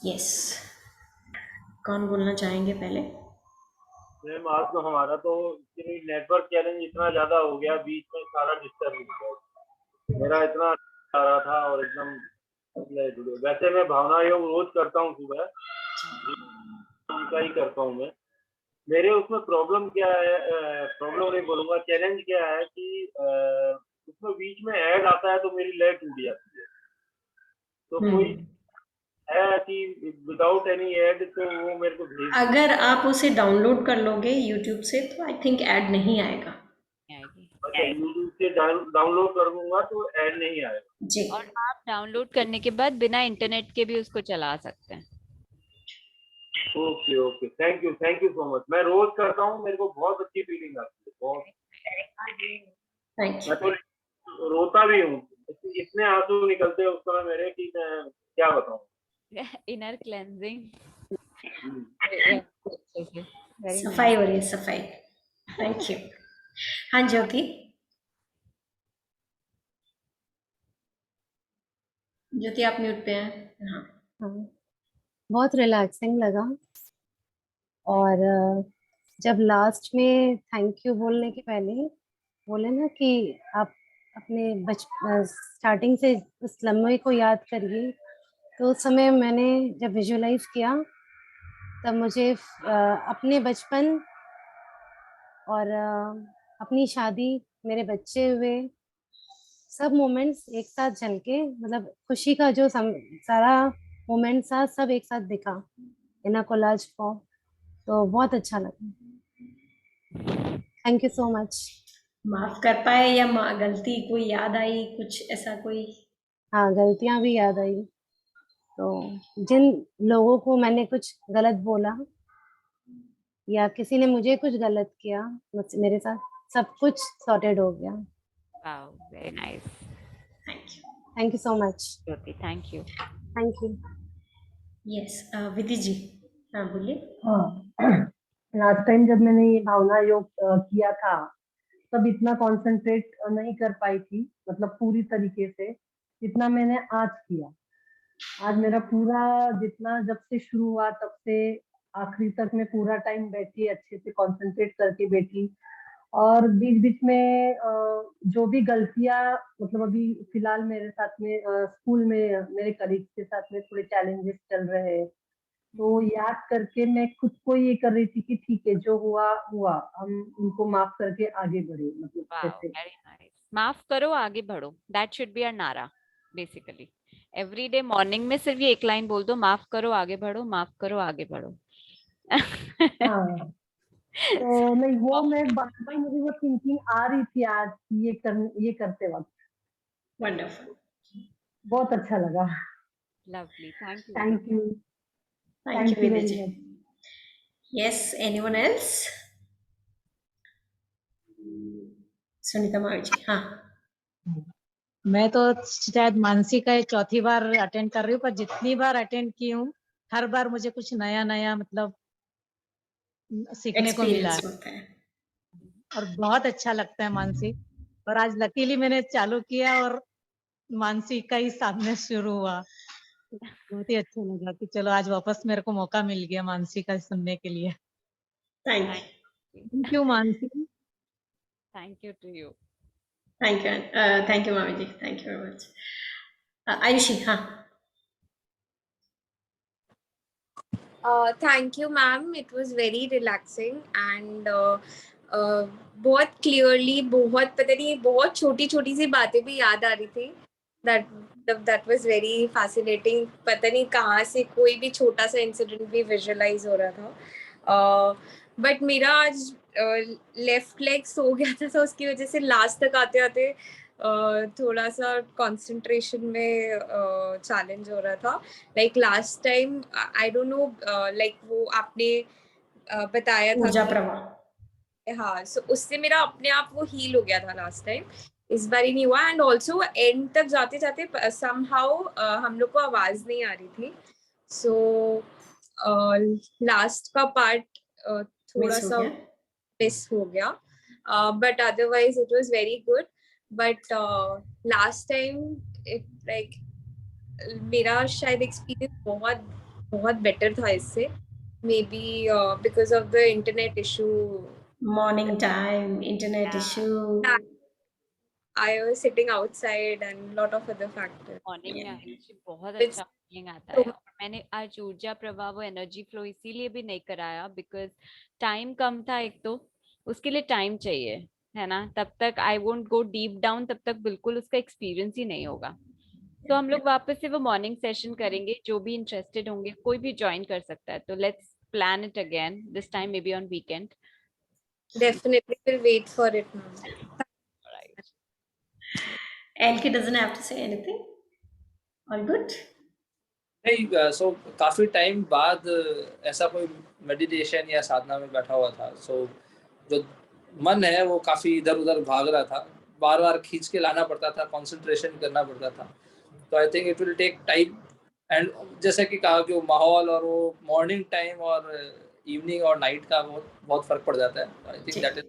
Yes, कौन बोलना चाहेंगे पहले? मैम आज तो हमारा तो नेटवर्क चैलेंज इतना ज़्यादा हो गया, बीच में सारा डिस्टर्ब हो गया। मेरा इतना आ रहा था और एकदम वैसे मैं भावना योग रोज करता हूँ सुबह, उनका ही करता हूँ मैं। मेरे उसमें प्रॉब्लम क्या है, प्रॉब्लम नहीं बोलूँगा, चैलेंज क्या है कि उसमें बीच में ऐड आता है तो मेरी लेग टूट जाती है। तो कोई हम्म। है कि विदाउट एनी ऐड तो वो मेरे को भेज दे। अगर आप उसे डाउनलोड कर लोगे यूट्यूब से तो आई थिंक ऐड नहीं आएगा। आएगी। अच्छा, यूट्यूब से डाउनलोड कर लूंगा तो ऐड नहीं आएगा। जी। और आप डाउनलोड करने के बाद बिना इंटरनेट के भी उसको चला सकते हैं। Okay okay, thank you so much. मैं रोज करता हूँ, मेरे को बहुत अच्छी फीलिंग आती है, बहुत। थैंक मैं यू। तो रोता भी हूँ, इतने आंसू निकलते हैं उस समय मेरे कि मैं क्या बताऊँ। Inner cleansing. हम्म। वेरी सफाई नाइस। हो रही है, सफाई। Thank you. हाँ ज्योति। ज्योति आप म्यूट पे हैं। हाँ। हाँ, बहुत रिलैक्सिंग लगा। और जब लास्ट में थैंक यू बोलने के पहले बोले ना कि आप अपने स्टार्टिंग से उस लम्हे को याद करिए, तो उस समय मैंने जब विजुलाइज किया तब मुझे अपने बचपन और अपनी शादी, मेरे बच्चे हुए, सब मोमेंट्स एक साथ झलके, मतलब खुशी का जो सारा मोमेंट था सब एक साथ दिखा इन अ कोलाज फॉर्म। तो बहुत अच्छा लगा। Thank you so much. माफ कर पाए या गलती कोई याद आई, कुछ ऐसा कोई? हाँ, गलतियां भी याद आई। तो जिन लोगों को मैंने कुछ गलत बोला या किसी ने मुझे कुछ गलत किया मेरे साथ, सब कुछ सॉर्टेड हो गया। Wow, very nice. Thank you. Thank you so much. Jyoti, thank you. Thank you. Yes, Vidhi ji. हाँ बोलिए। हाँ, लास्ट टाइम जब मैंने ये भावना योग किया था तब इतना कंसंट्रेट नहीं कर पाई थी, मतलब पूरी तरीके से जितना मैंने आज किया। आज मेरा पूरा, जितना जब से शुरू हुआ तब से आखिरी तक मैं पूरा टाइम बैठी, अच्छे से कंसंट्रेट करके बैठी। और बीच बीच में जो भी गलतियां, मतलब अभी फिलहाल मेरे साथ में स्कूल में मेरे कलीग के साथ में थोड़े चैलेंजेस चल रहे हैं, तो याद करके मैं खुद को ये कर रही थी कि ठीक है, जो हुआ हुआ, हम उनको माफ करके आगे बढ़े, मतलब वाओ, जैसे। Very nice. माफ करो, आगे बढ़ो, दैट शुड बी आवर नारा बेसिकली। एवरी डे मॉर्निंग में सिर्फ ये एक लाइन बोल दो, माफ करो आगे बढ़ो, माफ करो आगे बढ़ो। हाँ, तो नहीं, वो मैं बार बार मुझे वो थिंकिंग आ रही थी आज, ये करते वक्त वंडरफुल। बहुत अच्छा लगा। Lovely, thank you. Thank you. Thank you thank you Vidhi very ji. Much. Yes, anyone else? Sunita Mavi ji. हाँ। मैं तो शायद मानसी का चौथी बार अटेंड कर रही हूँ, पर जितनी बार अटेंड की हूँ हर बार मुझे कुछ नया नया मतलब सीखने को मिला है एक्सपीरियंस होता है। और बहुत अच्छा लगता है मानसी। और आज लकीली मैंने चालू किया और मानसी का ही सामने शुरू हुआ, बहुत ही अच्छा लगा कि चलो आज वापस मेरे को मौका मिल गया मानसी का सुनने के लिए। Thank you. Thank you Mansi. Thank you to you. Thank you. Thank you Mavi ji, thank you very much. Ayushi. हाँ। Thank you, ma'am. It was very relaxing and बहुत क्लियरली, बहुत पता नहीं, बहुत छोटी छोटी सी बातें भी याद आ रही थी। That was very fascinating. पता नहीं कहाँ से कोई भी छोटा सा इंसिडेंट भी विजुअलाइज हो रहा था। बट मेरा आज लेफ्ट लेग सो गया था, तो उसकी वजह से लास्ट तक आते आते थोड़ा सा कंसंट्रेशन में चैलेंज हो रहा था। Like last time I don't know, like वो आपने बताया था ऊर्जा कि प्रवाह। हाँ, सो उससे मेरा अपने आप वो हील हो गया था लास्ट टाइम। इस बार ही नहीं हुआ। एंड ऑल्सो एंड तक जाते जाते समहाउ हम लोग को आवाज नहीं आ रही थी। सो लास्ट का पार्ट थोड़ा मिस हो सा गया। मिस हो गया, but otherwise it was very good. But last time it like मेरा शायद एक्सपीरियंस बहुत बहुत बेटर था इससे, may be because of the internet issue. Morning time, internet Yeah. issue. I was sitting outside and lot of other factors. Morning में Yeah. Ayushi बहुत It's अच्छा feeling आता so है, और मैंने आज ऊर्जा प्रवाह वो एनर्जी फ्लो इसीलिए भी नहीं कराया बिकॉज टाइम कम था एक तो, उसके लिए टाइम चाहिए है ना, तब तक I won't go deep down, तब तक बिल्कुल उसका एक्सपीरियंस ही नहीं होगा. तो हम लोग वापस से वो मॉर्निंग सेशन करेंगे, जो भी इंटरेस्टेड होंगे कोई भी ज्वाइन कर सकता है, तो let's plan it again this time may be on weekend. definitely will wait for it now. LK doesn't have to say anything. All good? नहीं, सो काफी टाइम बाद ऐसा कोई मेडिटेशन या साधना में बैठा हुआ था, सो जो मन है वो काफी इधर उधर भाग रहा था, बार बार खींच के लाना पड़ता था, कंसंट्रेशन करना पड़ता था. तो I think it will take time, and जैसे कि कहा कि वो माहौल और वो मॉर्निंग टाइम और इवनिंग और नाइट का बहुत बहुत फर्क पड़ जाता है. I think that is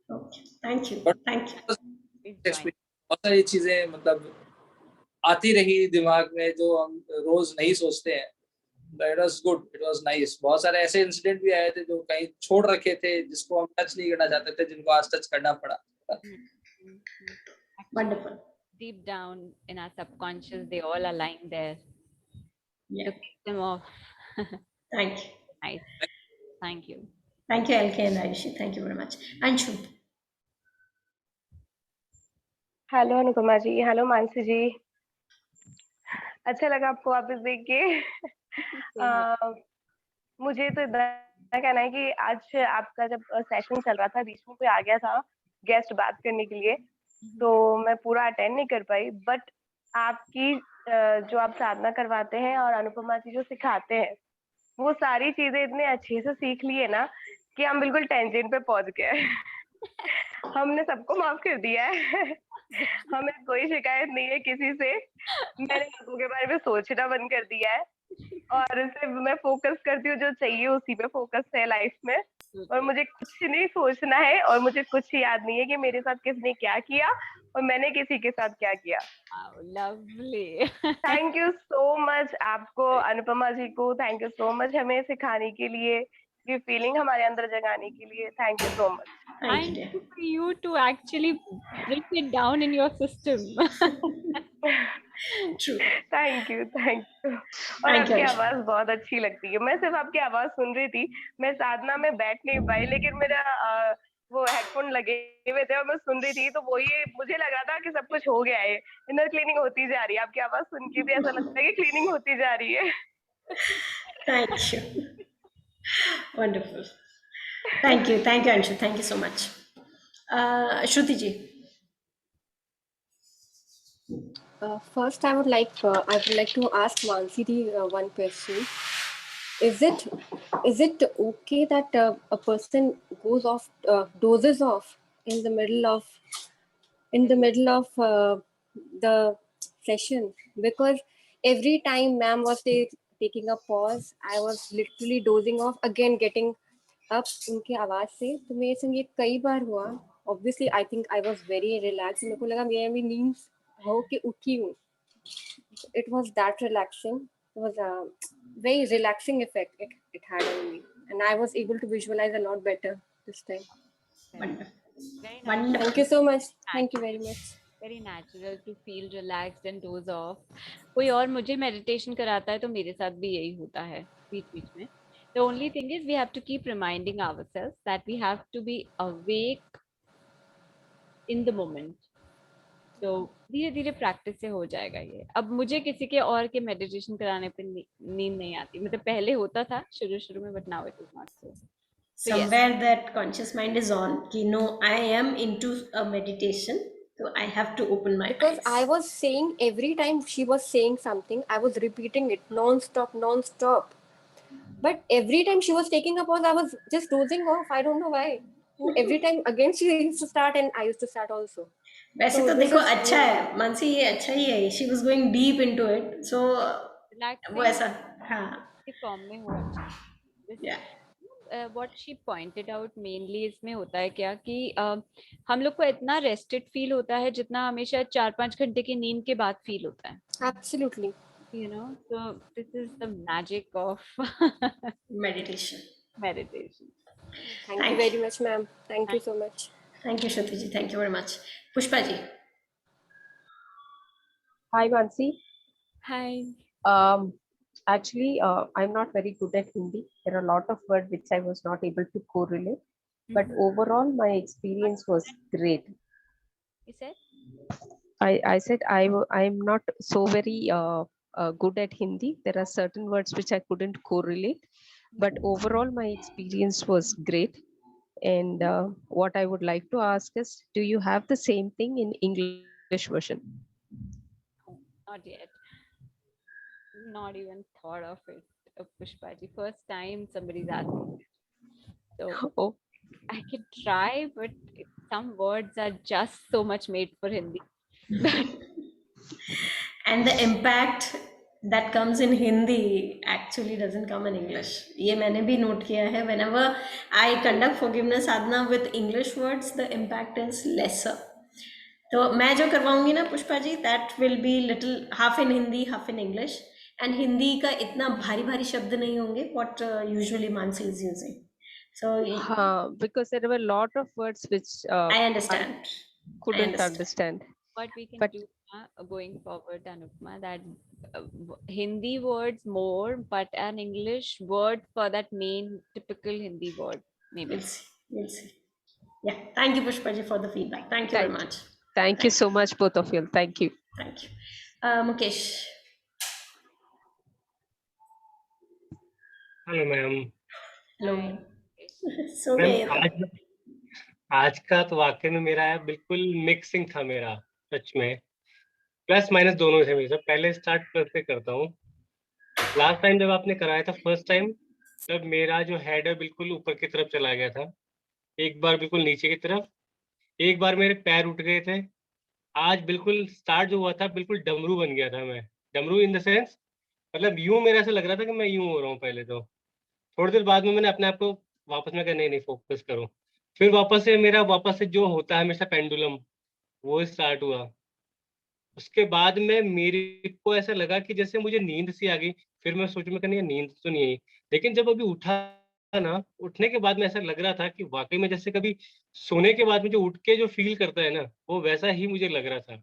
Okay. Thank you. But- Thank you. बहुत सारी चीजें मतलब आती रही दिमाग में जो हम रोज नहीं सोचते हैं. It was good, it was nice. बहुत सारे ऐसे इंसिडेंट भी आए थे जो कहीं छोड़ रखे थे, जिसको हम टच नहीं करना चाहते थे, जिनको आज टच करना पड़ा. Wonderful. Deep down in our subconscious, they all are lying there. Yeah. To kick them off. Thank you. Nice. Thank you. Thank you, LK and Ayushi. Thank you very much. Anshu. Hello Anupama ji, hello Mansi ji. अच्छा लगा आपको वापस देख के. मुझे तो इतना कहना है कि आज आपका जब सेशन चल रहा था, बीच में कोई आ गया था गेस्ट बात करने के लिए, तो मैं पूरा अटेंड नहीं कर पाई. बट आपकी जो आप साधना करवाते हैं और अनुपमा जी जो सिखाते हैं, वो सारी चीजें इतने अच्छे से सीख लिए ना कि हम बिल्कुल टेंशन पे पहुंच गए. हमने सबको माफ कर दिया है. हमें कोई शिकायत नहीं है किसी से. मैंने लोगों के बारे में सोचना बंद कर दिया है, और सिर्फ मैं फोकस करती हूँ जो चाहिए उसी पे फोकस है लाइफ में. और मुझे कुछ नहीं सोचना है, और मुझे कुछ याद नहीं है कि मेरे साथ किसने क्या किया और मैंने किसी के साथ क्या किया. Lovely. Thank you so much आपको, अनुपमा जी को थैंक यू सो मच हमें सिखाने के लिए, ये फीलिंग हमारे अंदर जगाने के लिए. Thank you so much. Thank you, And dear. for you to actually break it down in your system. True. Thank you, thank you. और Thank you, आपकी Aisha. आवाज बहुत अच्छी लगती है. मैं सिर्फ आपकी आवाज सुन रही थी, मैं साधना में बैठ नहीं पाई, लेकिन मेरा वो हेडफोन लगे हुए थे और मैं सुन रही थी, तो वो ये मुझे लगा था कि सब कुछ हो गया है, इनर क्लीनिंग होती जा रही है. आपकी आवाज सुन के भी ऐसा लगता है कि क्लीनिंग होती जा रही है. Thank you. Wonderful. Thank you, Anshu. Thank you so much. Shruti ji. First, I would like to ask Mansi one question. Is it okay that a person goes off, dozes off in the middle of the session? Because every time ma'am was taking a pause, I was literally dozing off, again getting up उनके आवाज से. तो मेरे संग ये कई बार हुआ. Obviously, I think I was very relaxed. मेरे को लगा मैं भी नींद हो के उठी हूँ. It was that relaxing. It was a very relaxing effect it had on me, and I was able to visualize a lot better this time. Wonderful. Very Wonderful. Thank you so much. Thank you very much. Very natural to feel relaxed and doze off. कोई और मुझे meditation कराता है तो मेरे साथ भी यही होता है बीच बीच में. The only thing is we have to keep reminding ourselves that we have to be awake in the moment. तो धीरे धीरे प्रैक्टिस से हो जाएगा ये. अब मुझे किसी के और के मेडिटेशन कराने पे नींद नहीं आती. मतलब पहले होता था शुरू में, but now it is not so. So yes. Somewhere that conscious mind is on. Ki no, I am into a meditation, so I have to open my Because eyes. I was saying every time she was saying something, I was repeating it non-stop. But every time she was taking a pause, I was just dozing off. I don't know why. Every time again she used to start and I used to start also. वैसे So तो this देखो is अच्छा है मानसी, ये अच्छा ही है. She was going deep into it, so वो ऐसा हाँ. फॉर्म में हो अच्छा. Yeah. What she pointed out mainly इसमें होता है क्या कि हम लोग को इतना रेस्टेड फील होता है जितना हमेशा 4-5 घंटे की नींद के बाद फील होता है. Absolutely. So this is the magic of Meditation. meditation. Thank you Thank very you. much, ma'am. Thank you so much. Thank you, Shruti ji. Thank you very much. Pushpa ji. Hi, Mansi. Hi. Actually, I'm not very good at Hindi. There are a lot of words which I was not able to correlate. But overall, my experience was great. You said? I said I'm not so very good at Hindi. There are certain words which I couldn't correlate. But overall, my experience was great. And what I would like to ask is, do you have the same thing in English version? Not yet. Not even thought of it, Pushpaji. First time somebody's asking. So Oh, I could try, but some words are just so much made for Hindi. And the impact that comes in Hindi actually doesn't come in English. ये मैंने भी note किया है. Whenever I conduct forgiveness sadhana with English words, the impact is lesser. तो मैं जो करवाऊंगी ना Pushpa ji, that will be little half in Hindi, half in English. And Hindi का इतना भारी भारी शब्द नहीं होंगे what usually Mansi is using. So because there were a lot of words which I understand. couldn't understand. What we can But do going forward, Anupma, that Hindi words more, but an English word for that main typical Hindi word, maybe. We'll see. Yeah. Thank you, Pushpa ji, for the feedback. Thank you very much. Thank you so much, both of you. Thank you. Thank you. Mukesh. Hello ma'am. Hello. So ma'am आज का तो वाकई में मेरा बिल्कुल mixing था मेरा, सच में प्लस माइनस दोनों थे मेरे। पहले स्टार्ट प्लस से करता हूँ। लास्ट टाइम जब आपने कराया था फर्स्ट टाइम, तब मेरा जो हेड है बिल्कुल ऊपर की तरफ चला गया था, एक बार बिल्कुल नीचे की तरफ, एक बार मेरे पैर उठ गए थे। आज बिल्कुल स्टार्ट जो हुआ था बिल्कुल डमरू बन गया था मैं। डमरू इन द सेंस मतलब यूं मेरा ऐसा लग रहा था कि मैं यूं हो रहा हूँ। पहले तो थोड़ी देर बाद में मैंने अपने आप को वापस में कहा नहीं फोकस करो। फिर वापस से जो होता है हमेशा पेंडुलम, वो स्टार्ट हुआ। उसके बाद में मेरे को ऐसा लगा कि जैसे मुझे नींद सी आ गई। फिर मैं सोचूं मैं कहनी नींद तो नहीं आई, लेकिन जब अभी उठा ना, उठने के बाद में ऐसा लग रहा था कि वाकई में जैसे कभी सोने के बाद में जो उठ के जो फील करता है ना, वो वैसा ही मुझे लग रहा था।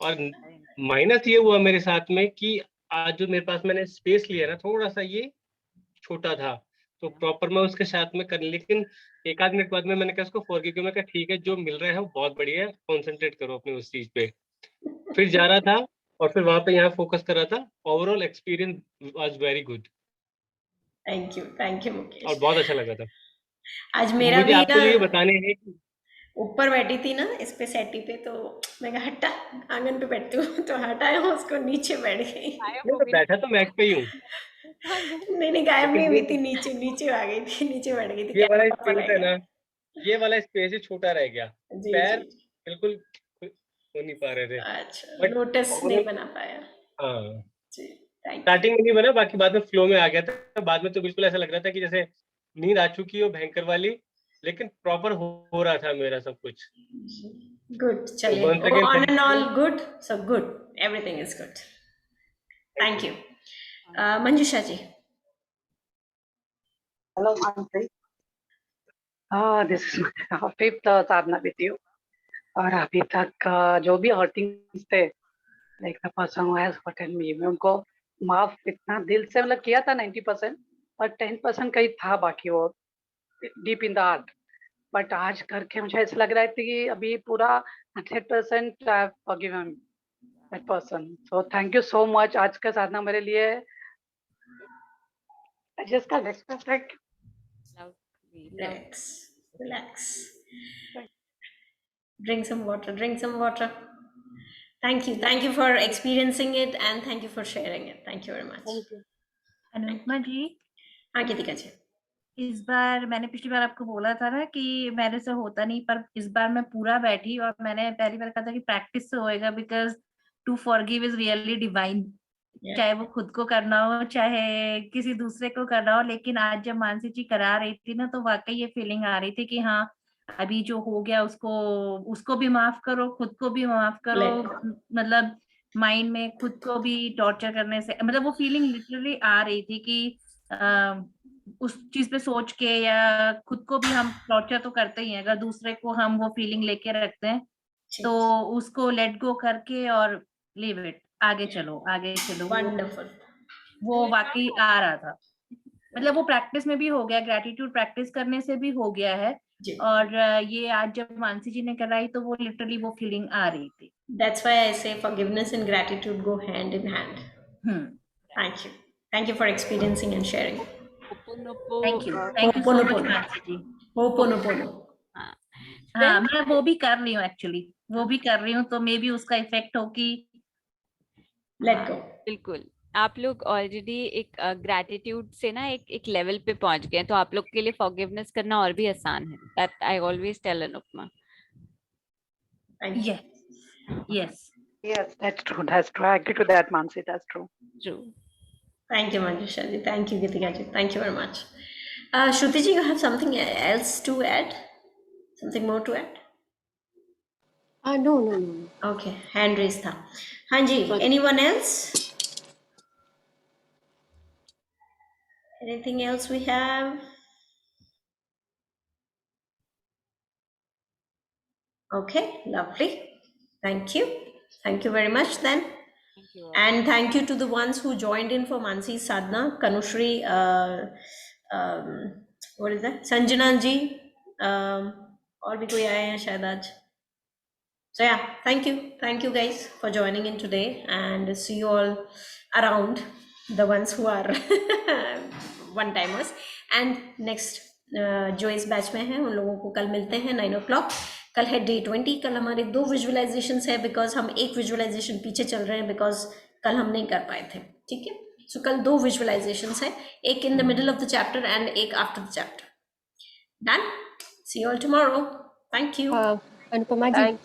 और माइनस ये हुआ मेरे साथ में कि आज जो मेरे पास मैंने स्पेस लिया ना, थोड़ा सा ये छोटा था, तो प्रॉपर मैं उसके साथ में कर, लेकिन एक आध मिनट बाद में मैंने कहा उसको फॉरगिव किया। मैं कहा ठीक है, जो मिल रहा है वो बहुत बढ़िया है, कॉन्सेंट्रेट करो अपने उस चीज पे। फिर जा रहा था और फिर वहां पे यहाँ फोकस कर रहा था। Overall experience was very good. Thank you Mukesh. और बहुत अच्छा लगा था। आज मेरा मुझे भी आपको ना ये बताने है कि ऊपर बैठी थी ना इस पे सेटी पे, तो मैं कहा हटा, आंगन पे बैठती हूँ, तो हटाया उसको, नीचे बैठ गई। तो बैठा तो मैट पे ही हूँ। नहीं गायब नहीं हुई थी, नीचे आ गई थी, नीचे बैठ गई थी। ये वाला कैमरा स्पेस है ना, ये वाला स्पेस ही छोटा रह गया। जी पैर जी बिल्कुल हो नहीं पा रहे थे। अच्छा, नोटिस नहीं बना पाया। हाँ, जी थैंक स्टार्टिंग में नहीं बना, बाकी बाद में फ्लो में आ गया था। बाद में तो बिल्कुल ऐसा लग रहा था कि जैसे नींद आ चुकी हो भयंकर वाली, लेकिन प्रॉपर हो रहा था मेरा सब कुछ। गुड, चलिए on and all good, so good, everything is good. Thank you. Manjusha ji. Hello, Mansi. This is my fifth sadhana with you. और अभी तक जो भी हर्टिंग थे, like the person who has hurted me, मैं उनको माफ इतना दिल से मतलब किया था 90%, और 10% कहीं था बाकी, वो deep in the heart. But आज करके मुझे ऐसा लग रहा है कि अभी पूरा 100% I have forgiven that person. So thank you so much. आज का साधना मेरे लिए I just can express like relax. Drink some water. Thank you for experiencing it, and thank you for sharing it. Thank you very much. Thank you. Anupama ji, हाँ गीतिका जी। इस बार मैंने पिछली बार आपको बोला था ना कि मेरे से होता नहीं, पर इस बार मैं पूरा बैठी और मैंने पहली बार कहा था कि प्रैक्टिस से होएगा, because to forgive is really divine. चाहे वो खुद को करना हो, चाहे किसी दूसरे को करना हो। लेकिन आज जब मानसी जी करा रही थी ना, तो वाकई ये फीलिंग आ रही थी कि हाँ, अभी जो हो गया उसको भी माफ करो, खुद को भी माफ करो। मतलब माइंड में खुद को भी टॉर्चर करने से, मतलब वो फीलिंग लिटरली आ रही थी कि उस चीज पे सोच के या खुद को भी हम टॉर्चर तो करते ही हैं, अगर दूसरे को हम वो फीलिंग लेके रखते हैं तो उसको लेट गो करके और लीव इट, आगे चलो आगे चलो। वंडरफुल। वो वाकई आ रहा था, मतलब वो प्रैक्टिस में भी हो गया, ग्रेटिट्यूड प्रैक्टिस करने से भी हो गया है, और ये आज जब मानसी जी ने कराई तो वो लिटरली वो फीलिंग आ रही थी। That's why I say forgiveness and gratitude go hand in hand. Thank you. Thank you for experiencing and sharing. Thank you so much Mansi ji. Ho'oponopono. हाँ, मैं वो भी कर रही हूँ एक्चुअली, वो भी कर रही हूँ, तो मे बी उसका इफेक्ट हो कि लेट गो। बिल्कुल, आप लोग ऑलरेडी एक ग्रैटिट्यूड से ना एक लेवल पे पहुंच गए, तो आप लोग के लिए फॉरगिवनेस करना और भी आसान है। That I always tell Anupama. Yes, that's true. That's true. I agree to that, Mansi. That's true. True. Thank you, Manjusha ji. Thank you, Gitika ji. Thank you very much. Shruti ji, you have something else to add? Something more to add? No. Okay, hand raised था। हाँ जी, anyone else? Anything else we have? Okay, lovely. Thank you. Thank you very much then. Thank you. And thank you to the ones who joined in for Mansi's sadhana. Kanushri, what is that? Sanjana ji, और भी कोई आए हैं शायद आज। So yeah, thank you guys for joining in today, and see you all around, the ones who are one timers, and next जो इस batch में है उन लोगों को कल मिलते हैं 9 o'clock। कल है Day 20। कल हमारे 2 विजुअलाइजेशंस है, बिकॉज हम एक विजुअलाइजेशन पीछे चल रहे हैं, बिकॉज कल हम नहीं कर पाए थे। ठीक है, सो कल 2 विजुअलाइजेशंस है, एक in the middle of the chapter and एक after the chapter. Done. See you all tomorrow. Thank you. Anupama ji,